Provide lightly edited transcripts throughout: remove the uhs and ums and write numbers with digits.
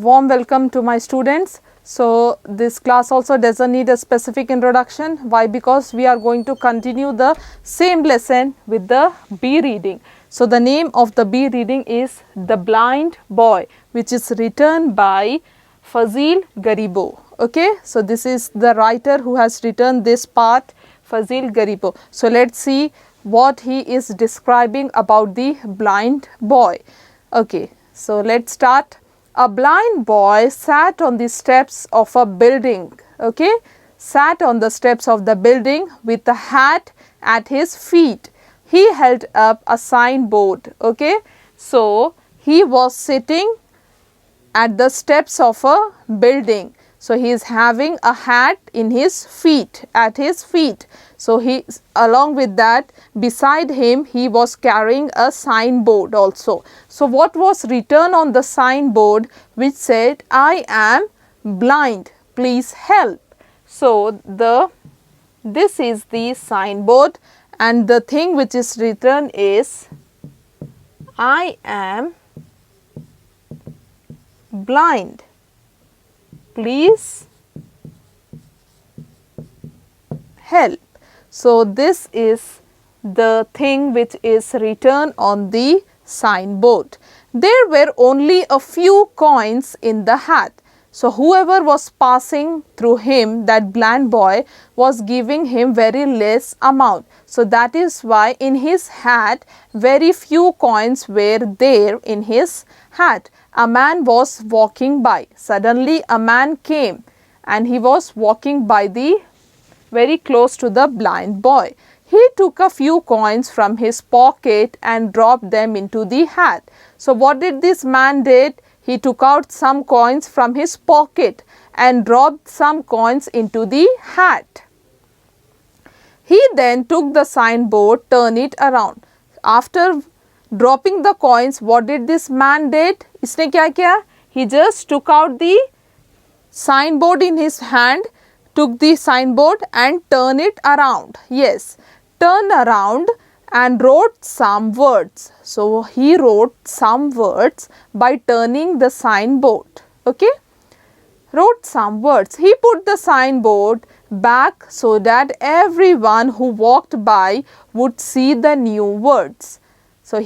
warm welcome to my students. So this class also doesn't need a specific introduction. Why? Because we are going to continue the same lesson with the B reading. So the name of the B reading is The Blind Boy, which is written by Fazil Garibo. Okay, so this is the writer who has written this part, Fazil Garibo. So let's see what he is describing about the blind boy. Okay, so let's start. A blind boy sat on the steps of a building, okay, sat on the steps of the building with a hat at his feet. He held up a signboard, okay. So he was sitting at the steps of a building. So he is having a hat in his feet, at his feet. So he, along with that, beside him, he was carrying a signboard also. So what was written on the signboard which said, I am blind, please help. So this is the signboard, and the thing which is written is, I am blind, please help. So this is the thing which is written on the signboard. There were only a few coins in the hat. So whoever was passing through him, that blind boy, was giving him very less amount. So that is why in his hat very few coins were there in his hat. A man was walking by. Suddenly a man came and he was walking by very close to the blind boy. He took a few coins from his pocket and dropped them into the hat. So what did this man did? He took out some coins from his pocket and dropped some coins into the hat. He then took the signboard, turned it around. After dropping the coins, what did this man did? इसने क्या किया? He just took out the signboard in his hand, took the signboard and turned it around. Yes, turn around and wrote some words. So he wrote some words by turning the signboard. Okay, wrote some words. He put the signboard back so that everyone who walked by would see the new words. So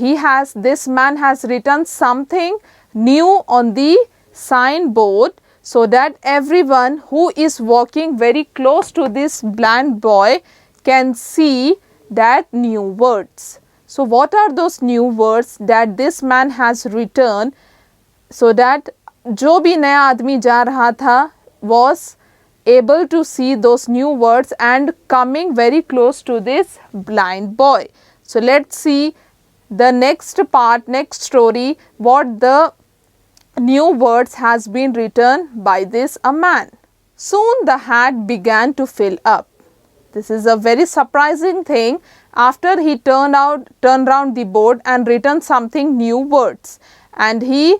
this man has written something new on the signboard so that everyone who is walking very close to this blind boy can see that new words. So what are those new words that this man has written, so that जो भी नया आदमी जा रहा था was able to see those new words and coming very close to this blind boy. So let's see the next part, next story, what the new words has been written by this a man. Soon the hat began to fill up. This is a very surprising thing. After he turned round the board and written something new words, and he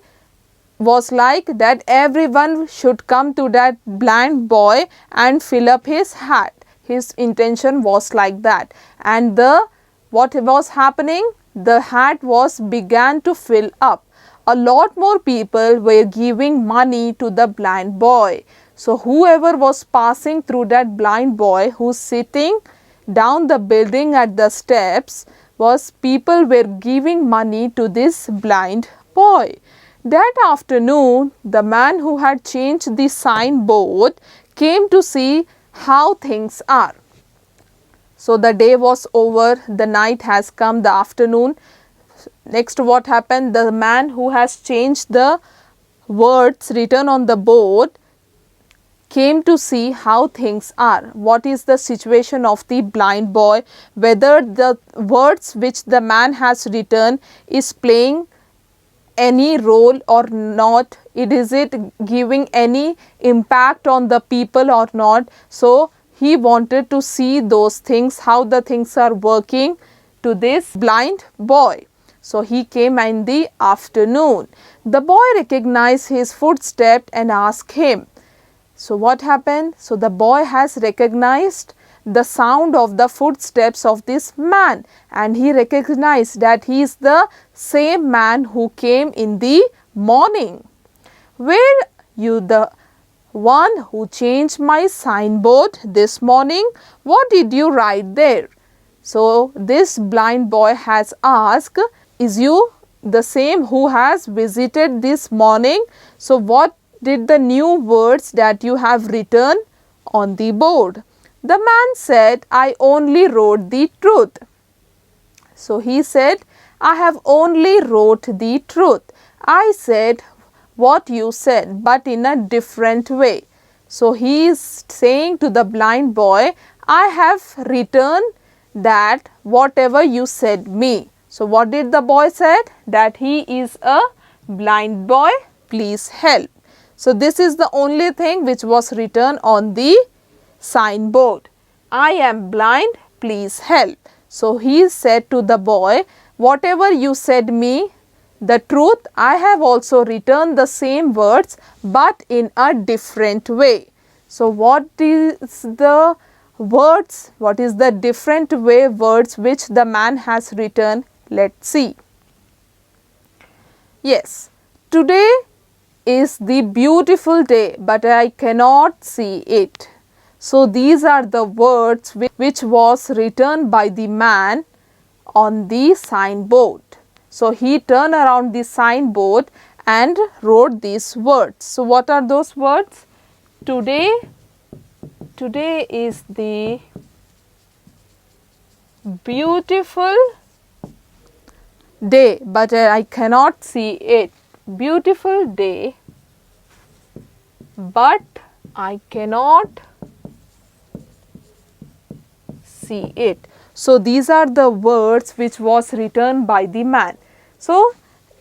was like that everyone should come to that blind boy and fill up his hat. His intention was like that, and what was happening? The hat began to fill up. A lot more people were giving money to the blind boy. So whoever was passing through that blind boy who's sitting down the building at the steps, people were giving money to this blind boy. That afternoon, the man who had changed the signboard came to see how things are. So the day was over, the night has come, the afternoon. Next, what happened? The man who has changed the words written on the board came to see how things are. What is the situation of the blind boy? Whether the words which the man has written is playing any role or not. Is it giving any impact on the people or not? So he wanted to see those things, how the things are working to this blind boy. So he came in the afternoon. The boy recognized his footstep and asked him. So what happened? So the boy has recognized the sound of the footsteps of this man, and he recognized that he is the same man who came in the morning. Where You the one who changed my signboard this morning. What did you write there? So this blind boy has asked, is you the same who has visited this morning? So what did the new words that you have written on the board? The man said, I only wrote the truth. So he said, I have only wrote the truth. I said what you said, but in a different way. So he is saying to the blind boy, I have written that whatever you said me. So what did the boy said? That he is a blind boy, please help. So this is the only thing which was written on the signboard. I am blind, please help. So he said to the boy, whatever you said me, the truth, I have also written the same words but in a different way. So what is the words? What is the different way words which the man has written? Let's see. Yes, today is the beautiful day, but I cannot see it. So these are the words which was written by the man on the signboard. So he turned around the signboard and wrote these words. So what are those words? Today is the beautiful day, but I cannot see it. Beautiful day, but I cannot see it. So these are the words which was written by the man. So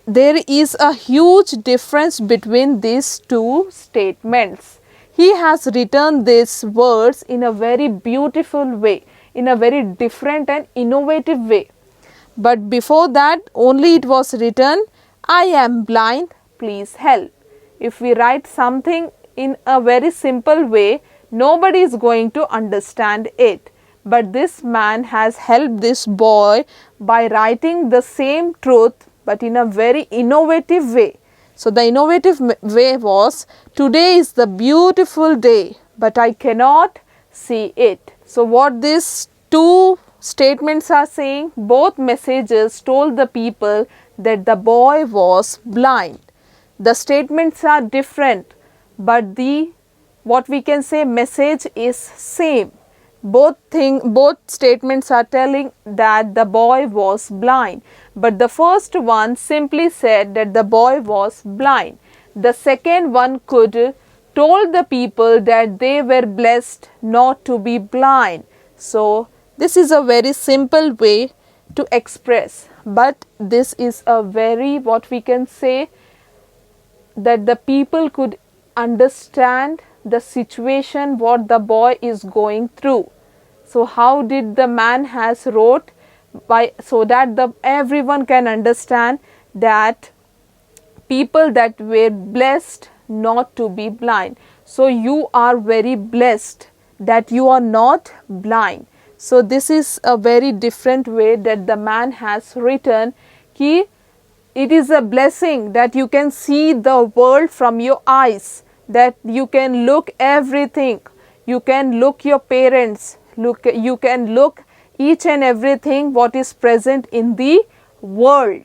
there is a huge difference between these two statements. He has written these words in a very beautiful way, in a very different and innovative way. But before that, only it was written, I am blind, please help. If we write something in a very simple way, nobody is going to understand it. But this man has helped this boy by writing the same truth but in a very innovative way. So the innovative way was, today is the beautiful day, but I cannot see it. So what these two statements are saying, both messages told the people that the boy was blind. The statements are different, but the what we can say message is same. Both statements are telling that the boy was blind, but the first one simply said that the boy was blind. The second one could told the people that they were blessed not to be blind. So this is a very simple way to express, but this is a very what we can say that the people could understand the situation what the boy is going through. So how did the man has wrote by so that the everyone can understand that people that were blessed not to be blind. So you are very blessed that you are not blind. So this is a very different way that the man has written ki it is a blessing that you can see the world from your eyes, that you can look everything, you can look your parents, you can look each and everything what is present in the world.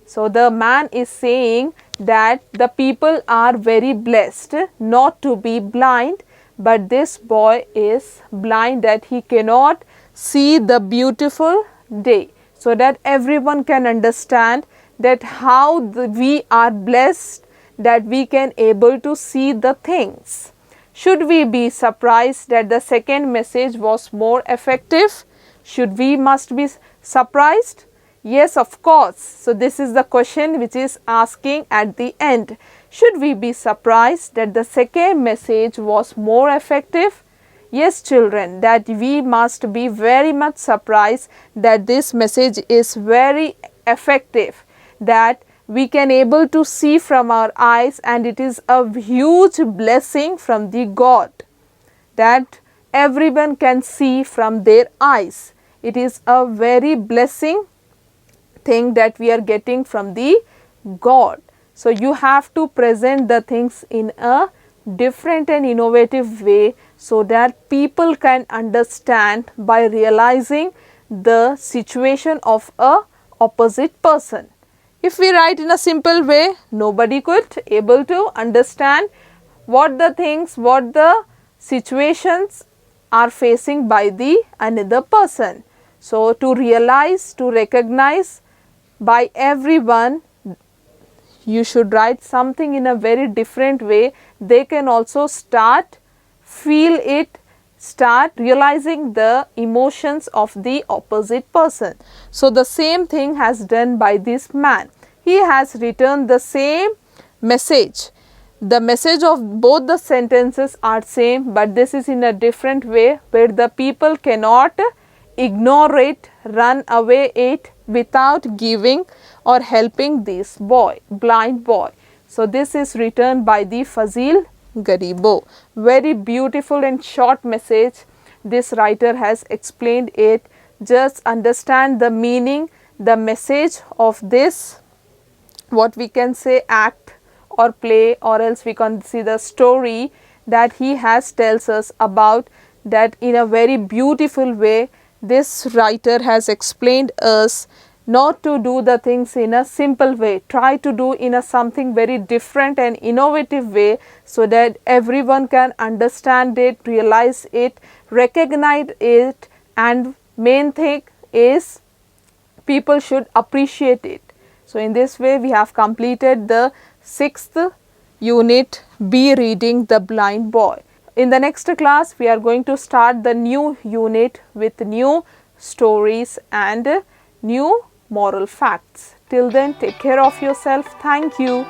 So the man is saying that the people are very blessed not to be blind, but this boy is blind that he cannot see the beautiful day. So that everyone can understand that how we are blessed that we can able to see the things. Should we be surprised that the second message was more effective? Should we must be surprised? Yes, of course. So this is the question which is asking at the end. Should we be surprised that the second message was more effective? Yes, children, that we must be very much surprised that this message is very effective, that we can able to see from our eyes, and it is a huge blessing from the God that everyone can see from their eyes. It is a very blessing thing that we are getting from the God. So you have to present the things in a different and innovative way so that people can understand by realizing the situation of a opposite person. If we write in a simple way, nobody could able to understand what the things, what the situations are facing by the another person. So to realize, to recognize by everyone, you should write something in a very different way. They can also start feel it, start realizing the emotions of the opposite person. So the same thing has done by this man. He has written the same message. The message of both the sentences are same, but this is in a different way where the people cannot ignore it, run away it without giving or helping this boy, blind boy. So this is written by the Fazil Garibo. Very beautiful and short message. This writer has explained it. Just understand the meaning, the message of this, what we can say, act or play, or else we can see the story that he has tells us about, that in a very beautiful way this writer has explained us not to do the things in a simple way, try to do in a something very different and innovative way so that everyone can understand it, realize it, recognize it, and main thing is people should appreciate it. So in this way we have completed the 6th unit, B, reading the blind boy. In the next class we are going to start the new unit with new stories and new moral facts. Till then, take care of yourself. Thank you.